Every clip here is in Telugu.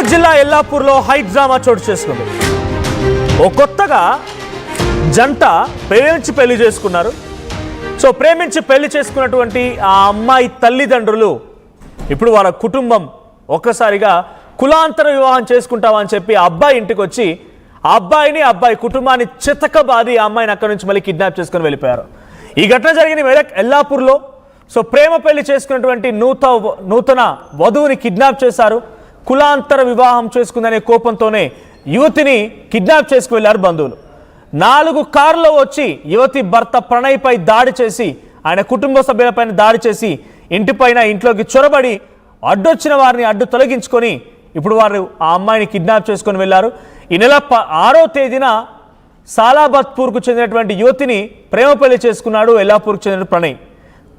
మెదక్ జిల్లా ఎల్లాపూర్లో హై డ్రామా చోటు చేసుకుంది. ఓ కొత్తగా జంట ప్రేమించి పెళ్లి చేసుకున్నారు. సో ప్రేమించి పెళ్లి చేసుకున్నటువంటి ఆ అమ్మాయి తల్లిదండ్రులు ఇప్పుడు వాళ్ళ కుటుంబం ఒక్కసారిగా కులాంతర వివాహం చేసుకుంటామని చెప్పి అబ్బాయి ఇంటికి వచ్చి ఆ అబ్బాయి కుటుంబాన్ని చితకబాది ఆ అమ్మాయిని అక్కడి నుంచి మళ్ళీ కిడ్నాప్ చేసుకుని వెళ్ళిపోయారు. ఈ ఘటన జరిగిన మెదక్ ఎల్లాపూర్లో. సో ప్రేమ పెళ్లి చేసుకున్నటువంటి నూతన వధువుని కిడ్నాప్ చేశారు. కులాంతర వివాహం చేసుకుందనే కోపంతోనే యువతిని కిడ్నాప్ చేసుకు వెళ్ళారు బంధువులు. 4 కార్లో వచ్చి యువతి భర్త ప్రణయ్ పై దాడి చేసి ఆయన కుటుంబ సభ్యులపైన దాడి చేసి ఇంట్లోకి చొరబడి అడ్డొచ్చిన వారిని అడ్డు తొలగించుకొని ఇప్పుడు వారు ఆ అమ్మాయిని కిడ్నాప్ చేసుకొని వెళ్ళారు. ఈ నెల 6వ తేదీన సాలాబత్పూర్కు చెందినటువంటి యువతిని ప్రేమ పెళ్లి చేసుకున్నాడు ఎల్లాపూర్కు చెందిన ప్రణయ్.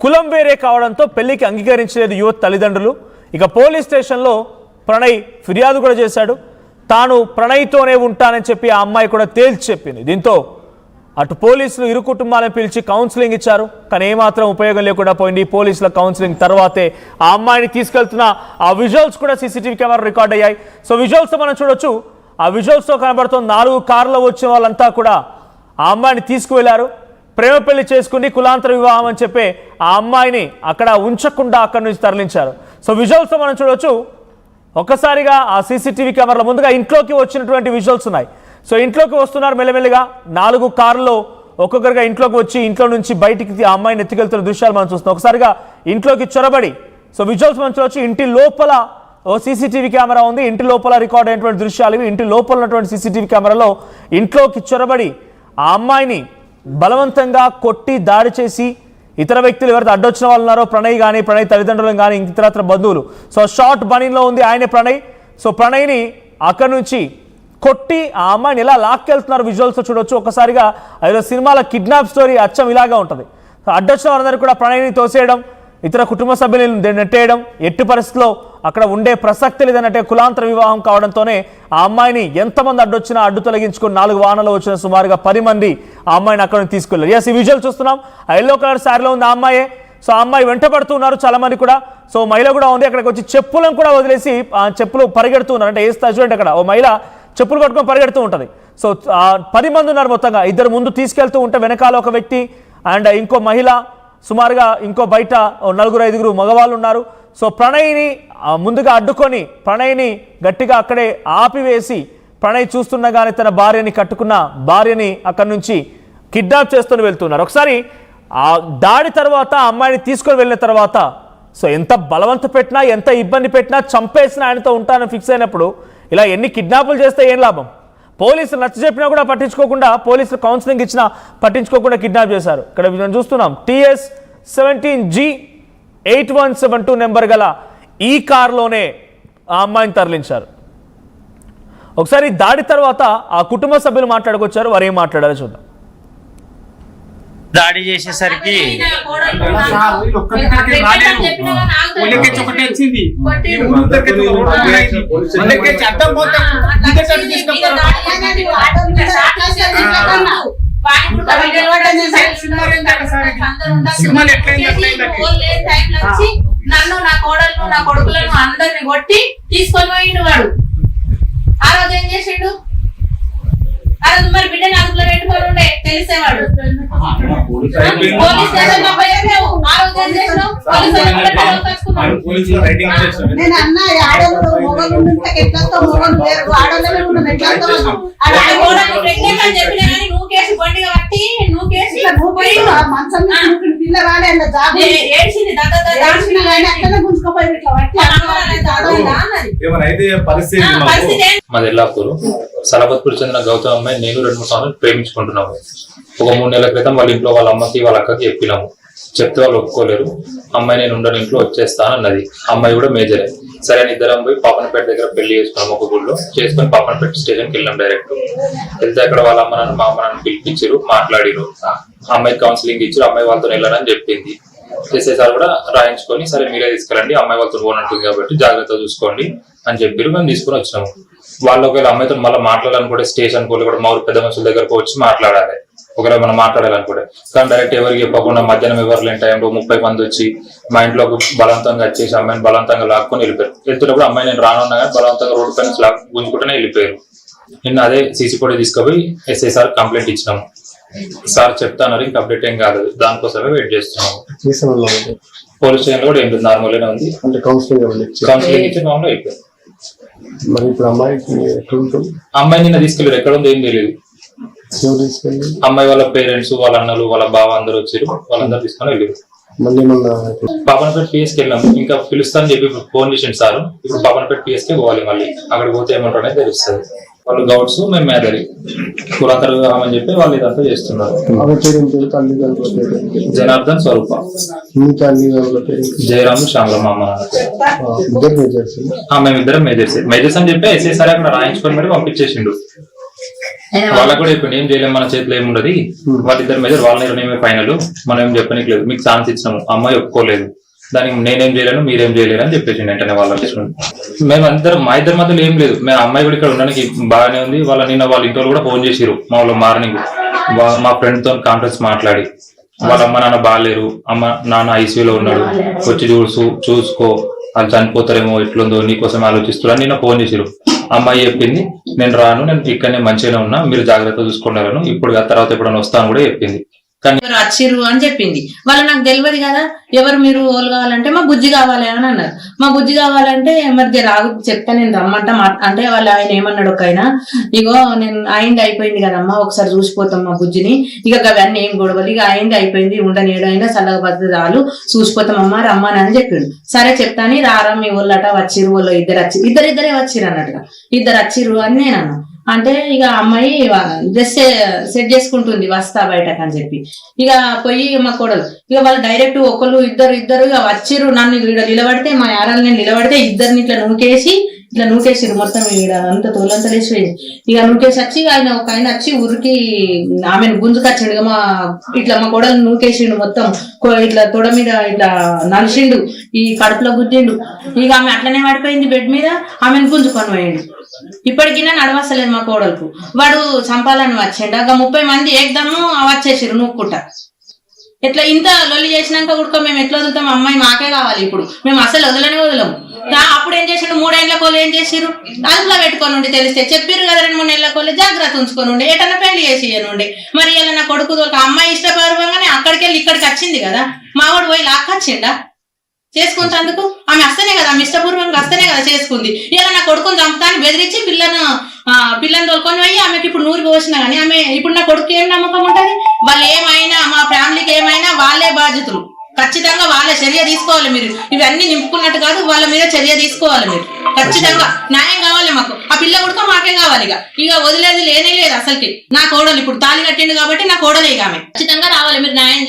కులం వేరే కావడంతో పెళ్లికి అంగీకరించలేదు యువతి తల్లిదండ్రులు. ఇక పోలీస్ స్టేషన్లో ప్రణయ్ ఫిర్యాదు కూడా చేశాడు. తాను ప్రణయ్తోనే ఉంటానని చెప్పి ఆ అమ్మాయి కూడా తేల్చి చెప్పింది. దీంతో అటు పోలీసులు ఇరు కుటుంబాలను పిలిచి కౌన్సిలింగ్ ఇచ్చారు. కానీ ఏమాత్రం ఉపయోగం లేకుండా పోయింది. పోలీసుల కౌన్సిలింగ్ తర్వాతే ఆ అమ్మాయిని తీసుకెళ్తున్న ఆ విజువల్స్ కూడా సీసీటీవీ కెమెరా రికార్డ్ అయ్యాయి. సో విజువల్స్తో మనం చూడొచ్చు. ఆ విజువల్స్తో కనబడుతున్న 4 కార్లో వచ్చిన వాళ్ళంతా కూడా ఆ అమ్మాయిని తీసుకువెళ్లారు. ప్రేమ పెళ్లి చేసుకుని కులాంతర వివాహం అని చెప్పి ఆ అమ్మాయిని అక్కడ ఉంచకుండా అక్కడి నుంచి తరలించారు. సో విజువల్స్తో మనం చూడొచ్చు. ఒక్కసారిగా ఆ సీసీటీవీ కెమెరాల ముందుగా ఇంట్లోకి వచ్చినటువంటి విజువల్స్ ఉన్నాయి. సో ఇంట్లోకి వస్తున్నారు మెల్లమెల్లగా. 4 కార్లో ఒక్కొక్కరిగా ఇంట్లోకి వచ్చి ఇంట్లో నుంచి బయటికి ఆ అమ్మాయిని ఎత్తుకెళ్తున్న దృశ్యాలు మనం చూస్తున్నాం. ఒకసారిగా ఇంట్లోకి చొరబడి సో విజువల్స్ మనం చూడొచ్చు. ఇంటి లోపల ఓ సీసీటీవీ కెమెరా ఉంది. ఇంటి లోపల రికార్డ్ అయినటువంటి దృశ్యాలు ఇవి. ఇంటి లోపల ఉన్నటువంటి సీసీటీవీ కెమెరాలో ఇంట్లోకి చొరబడి ఆ అమ్మాయిని బలవంతంగా కొట్టి దాడి చేసి ఇతర వ్యక్తులు ఎవరైతే అడ్డొచ్చిన వాళ్ళు ఉన్నారో ప్రణయ్ కానీ ప్రణయ్ తల్లిదండ్రులను కానీ ఇతరత్ర బంధువులు. సో షార్ట్ బనీలో ఉంది ఆయనే ప్రణయ్. సో ప్రణయ్ని అక్కడి నుంచి కొట్టి ఆ అమ్మాయిని ఎలా లాక్కెళ్తున్నారు విజువల్స్తో చూడొచ్చు. ఒక్కసారిగా ఏదో సినిమాల కిడ్నాప్ స్టోరీ అచ్చం ఇలాగా ఉంటుంది. అడ్డొచ్చిన వారందరూ కూడా ప్రణయ్ని తోసేయడం, ఇతర కుటుంబ సభ్యులను నెట్టేయడం, ఎట్టి పరిస్థితుల్లో అక్కడ ఉండే ప్రసక్తి లేదన్నట్టే కులాంతర వివాహం కావడంతోనే ఆ అమ్మాయిని ఎంతమంది అడ్డొచ్చినా అడ్డు తొలగించుకుని 4 వాహనాలు వచ్చిన సుమారుగా 10 మంది ఆ అమ్మాయిని అక్కడ నుంచి తీసుకెళ్లారు. ఎస్, ఈ విజువల్ చూస్తున్నాం. ఆ ఎల్లో కలర్ శారీలో ఉంది ఆ అమ్మాయే. సో ఆ అమ్మాయి వెంట పడుతున్నారు చాలా మంది కూడా. సో మహిళ కూడా ఉంది. అక్కడికి వచ్చి చెప్పులను కూడా వదిలేసి చెప్పులు పరిగెడుతూ ఉన్నారు. అంటే వేస్తా చూడండి, అక్కడ ఓ మహిళ చెప్పులు పట్టుకొని పరిగెడుతూ ఉంటుంది. సో 10 మంది ఉన్నారు మొత్తంగా. 2 ముందు తీసుకెళ్తూ ఉంటే వెనకాల ఒక వ్యక్తి అండ్ ఇంకో మహిళ, సుమారుగా ఇంకో బయట 4-5 మగవాళ్ళు ఉన్నారు. సో ప్రణయ్ని ముందుగా అడ్డుకొని ప్రణయ్ని గట్టిగా అక్కడే ఆపివేసి ప్రణయ్ చూస్తుండగానే తన భార్యని కట్టుకున్న భార్యని అక్కడి నుంచి కిడ్నాప్ చేసుకొని వెళ్తున్నారు. ఒకసారి ఆ దాడి తర్వాత అమ్మాయిని తీసుకొని వెళ్ళిన తర్వాత సో ఎంత బలవంత పెట్టినా ఎంత ఇబ్బంది పెట్టినా చంపేసినా ఆయనతో ఉంటానని ఫిక్స్ అయినప్పుడు ఇలా ఎన్ని కిడ్నాపులు చేస్తే ఏం లాభం? పోలీసులు నచ్చ చెప్పినా కూడా పట్టించుకోకుండా, పోలీసులు కౌన్సిలింగ్ ఇచ్చినా పట్టించుకోకుండా కిడ్నాప్ చేశారు. ఇక్కడ మనం చూస్తున్నాం TS 17G 8172 నెంబర్ గల ఈ కార్లోనే ఆ అమ్మాయిని తరలించారు. ఒకసారి దాడి తర్వాత ఆ కుటుంబ సభ్యులు మాట్లాడుకొచ్చారు. వారు ఏం మాట్లాడారో చూద్దాం. దాడి చేసేసరికి నన్ను నా కోడలను నా కొడుకులను అందరిని కొట్టి తీసుకొని పోయిండు వాడు. ఆ రోజు ఏం చేసిండు? ఆ రోజు మరి బిడ్డని అదుపులో పెట్టుకొని ఉండే తెలిసేవాడు. పోలీస్ స్టేషన్ లో పోయావు. ఆ రోజు ఏం చేసినావు? నేను అన్న ఆడవాళ్ళు మొగలు ఎట్లా మొగలు వేరు ఆడవాళ్ళు చెప్పినా కానీ నువ్వు కేసు బండిగా పట్టి నువ్వు కేసు మంచం పిల్ల రాలే ఏడ్చింది మాది ఎల్లాపూర్. సలబత్పూర్ చెందిన గౌతమ్ అమ్మాయి నేను 2-3 సంవత్సరాలు ప్రేమించుకుంటున్నాము. ఒక 3 నెలల క్రితం వాళ్ళ ఇంట్లో వాళ్ళ అమ్మకి వాళ్ళ అక్కకి చెప్పినాము. చెప్తే వాళ్ళు ఒప్పుకోలేరు. అమ్మాయి నేను ఉండని ఇంట్లో వచ్చేస్తాను అన్నది. అమ్మాయి కూడా మేజరే. సరే అని ఇద్దరం పోయి పాపనపేట దగ్గర పెళ్లి చేసుకున్నాం. ఒక గుళ్ళో చేసుకుని పాపనపేట స్టేషన్కి వెళ్ళాం డైరెక్ట్. వెళ్తే అక్కడ వాళ్ళ అమ్మ నాన్న మా అమ్మ నాన్న పిలిపించారు, మాట్లాడిరు. అమ్మాయి కౌన్సిలింగ్ ఇచ్చారు. అమ్మాయి వాళ్ళతో వెళ్ళాలని చెప్పింది. చేసేసారి కూడా రాయించుకొని సరే మీరే తీసుకెళ్ళండి, అమ్మాయి వాళ్ళతో పోనంటుంది కాబట్టి జాగ్రత్తగా చూసుకోండి అని చెప్పారు. మేము తీసుకుని వచ్చినాము. వాళ్ళు ఒకవేళ అమ్మాయితో మళ్ళీ మాట్లాడాలనుకుంటే స్టేషన్ పోలి కూడా మా ఊరు పెద్ద మనుషుల దగ్గరకు వచ్చి మాట్లాడాలి. ఒకవేళ మనం మాట్లాడాలనుకుంటే. కానీ డైరెక్ట్ ఎవరికి చెప్పకుండా మధ్యాహ్నం ఎవరు లేని టైంలో 30 మంది వచ్చి మా ఇంట్లోకి బలవంతంగా వచ్చేసి అమ్మాయిని బలవంతంగా లాక్కొని వెళ్ళిపోయారు. వెళ్తున్నప్పుడు అమ్మాయి నేను రానున్నా కానీ బలవంతంగా రోడ్డు పైన గుంజుకుంటూనే వెళ్ళిపోయారు. నిన్న అదే సీసీ ఫుటేజ్ తీసుకుపోయి ఎస్ఐ సార్ కంప్లైంట్ ఇచ్చినాము. సార్ చెప్తాన్నారు, ఇంకా అప్డేట్ ఏం కాలేదు, దానికోసమే వెయిట్ చేస్తున్నాము. పోలీస్ స్టేషన్ కూడా ఏం లేదు, నార్మల్ గానే ఉంది. అంటే కౌన్సిలింగ్ ఇచ్చి మామూలు అయిపోయింది. మరి ఇప్పుడు అమ్మాయికి అమ్మాయి నిన్న తీసుకెళ్ళారు, ఎక్కడ ఉందో ఏం తెలియదు. అమ్మాయి వాళ్ళ పేరెంట్స్, వాళ్ళ అన్నలు, వాళ్ళ బావ అందరూ వచ్చారు, వాళ్ళందరూ తీసుకొని వెళ్ళారు. మళ్ళీ మొన్న పాపనపేట పిఎస్కి వెళ్ళాము, ఇంకా పిలుస్తాను చెప్పి ఫోన్ చేసిండు సార్. ఇప్పుడు పాపనపేట పిఎస్కే పోవాలి, మళ్ళీ అక్కడికి పోతే ఏమంటారు అనేది తెలుస్తుంది. వాళ్ళు గౌడ్స్, మేము మేదరి పురాతన వివాహం అని చెప్పి వాళ్ళు ఇదంతా చేస్తున్నారు. జనార్దన్ స్వరూప, జయరాము, శ్యామలమ్మ అమ్మ. మేమిద్దరం మేజర్స్ అని చెప్పి ఎస్ఐ సార్ అక్కడ రాయించుకొని మరి పంపించేసిండు. వాళ్ళకు కూడా ఇప్పుడు ఏం చేయలేము, మన చేతిలో ఏముండదు, వాళ్ళిద్దరు మీద వాళ్ళ నిర్ణయమే ఫైనల్, మనం ఏం చెప్పనీకి లేదు. మీకు ఛాన్స్ ఇచ్చినాము, అమ్మాయి ఒప్పుకోలేదు, దానికి నేనేం చేయలేను మీరేం చేయలేరు అని చెప్పేసి వెంటనే వాళ్ళ మేము అందరం మా ఇద్దరి మధ్యలో ఏం లేదు. మేము అమ్మాయి కూడా ఇక్కడ ఉండడానికి బాగానే ఉంది. నిన్న వాళ్ళ ఇంట్లో కూడా ఫోన్ చేసిరు మా మార్నింగ్, మా ఫ్రెండ్ తో కాన్ఫరెన్స్ మాట్లాడి వాళ్ళ అమ్మ నాన్న బాగాలేరు, అమ్మ నాన్న ఐసీయూలో ఉన్నాడు, వచ్చి చూసుకో వాళ్ళు చనిపోతారేమో, ఎట్లుందో నీకోసం ఆలోచిస్తున్నారు నిన్న ఫోన్ చేసిరు. అమ్మాయి చెప్పింది నేను రాను, నేను ఇక్కడనే మంచిగానే ఉన్నా, మీరు జాగ్రత్త చూసుకున్నారను, ఇప్పుడు తర్వాత ఎప్పుడైనా వస్తాను కూడా చెప్పింది. ఎవరు వచ్చిర్రు అని చెప్పింది. వాళ్ళు నాకు తెలియదు కదా, ఎవరు మీరు వాళ్ళు కావాలంటే మా బుజ్జి కావాలి అని అన్నారు. మా బుజ్జి కావాలంటే మరి రాగు చెప్తా నేను రమ్మంట అంటే వాళ్ళు ఆయన ఏమన్నాడు, ఒక ఆయన ఇగో నేను అయిపోయింది కదమ్మా, ఒకసారి చూసిపోతాం మా బుజ్జిని, ఇక అవన్నీ ఏం గొడవలు, ఇక అయిపోయింది ఉండనేడు అయినా చల్లగా పద్ధతి రాలు చూసిపోతామమ్మా రమ్మని అని చెప్పిండు. సరే చెప్తాని రారా మీ వాళ్ళట వచ్చిర్రు, వాళ్ళు ఇద్దరే వచ్చిర్రు అన్నట్టుగా, ఇద్దరు వచ్చిర్రు అని నేను అన్నా. అంటే ఇక అమ్మాయి డ్రెస్ సెట్ చేసుకుంటుంది వస్తా బయటకు అని చెప్పి, ఇక పోయి మా కోడలు ఇక వాళ్ళు డైరెక్ట్ ఒకళ్ళు ఇద్దరు ఇక వచ్చిర్రు. నన్ను ఇక్కడ నిలబడితే మా యారాలు నేను నిలబడితే ఇద్దరిని ఇట్లా నూకేసిరు మొత్తం, ఇక్కడ అంత తోలంతా లేచిపోయింది. ఇక నూకేసి వచ్చి ఒక ఆయన వచ్చి ఊరికి ఆమెను గుంజుకొచ్చిండు, ఇక ఇట్లా మా కోడలు నూకేసిండు మొత్తం, ఇట్లా తొడ మీద ఇట్లా నలిసిండు, ఈ కడుపులో గుద్దిండు. ఇక ఆమె అట్లనే పడిపోయింది బెడ్ మీద, ఆమెను గుంజుకొని పోయిండు. ఇప్పటికినా నడవస్తలేదు మా కోడలకు, వాడు చంపాలని వచ్చిండు. ఇక 30 మంది ఏకదమ్ము వచ్చేసిరు నూక్కుంటా. ఎట్లా ఇంత లొల్లి చేసినాక కూడా మేము ఎట్లా వదులుతాం, అమ్మాయి మాకే కావాలి, ఇప్పుడు మేము అసలు వదలము. అప్పుడు ఏం చేసిండు, 3 ఏళ్ల కోళ్ళు ఏం చేసిరు, అదుపులో పెట్టుకొని ఉండి తెలిస్తే చెప్పిర్రు కదా, 2-3 నెలల కోళ్ళు జాగ్రత్త ఉంచుకొని ఉండి ఏటన్నా పెళ్లి చేసి ఉండి. మరి ఇలా నా కొడుకు అమ్మాయి ఇష్టపూర్వంగానే అక్కడికి వెళ్ళి ఇక్కడికి వచ్చింది కదా, మావాడు పోయి లాక్కొచ్చిండా చేసుకుంటందుకు? ఆమె వస్తేనే కదా, ఆమె ఇష్టపూర్వంగా వస్తేనే కదా చేసుకుంది. ఇలా నా కొడుకుని చంపుతాని బెదిరించి పిల్లని తోలుకొని పోయి ఆమెకి ఇప్పుడు 100 పోసినా కానీ ఆమె ఇప్పుడు నా కొడుకు ఏం నమ్మకం ఉంటది? వాళ్ళు ఏమైనా మా ఫ్యామిలీకి ఏమైనా వాళ్ళే బాధ్యతలు, ఖచ్చితంగా వాళ్ళే చర్య తీసుకోవాలి. మీరు ఇవన్నీ నింపుకున్నట్టు కాదు, వాళ్ళ మీద చర్య తీసుకోవాలి మీరు. ఖచ్చితంగా న్యాయం కావాలి మాకు, ఆ పిల్ల కొడుకు మాకే కావాలి. ఇక వదిలేది లేనే లేదు అసలుకి. నా కోడలు ఇప్పుడు తాళి కట్టిండు కాబట్టి నా కోడలే, ఆమె ఖచ్చితంగా రావాలి, మీరు న్యాయం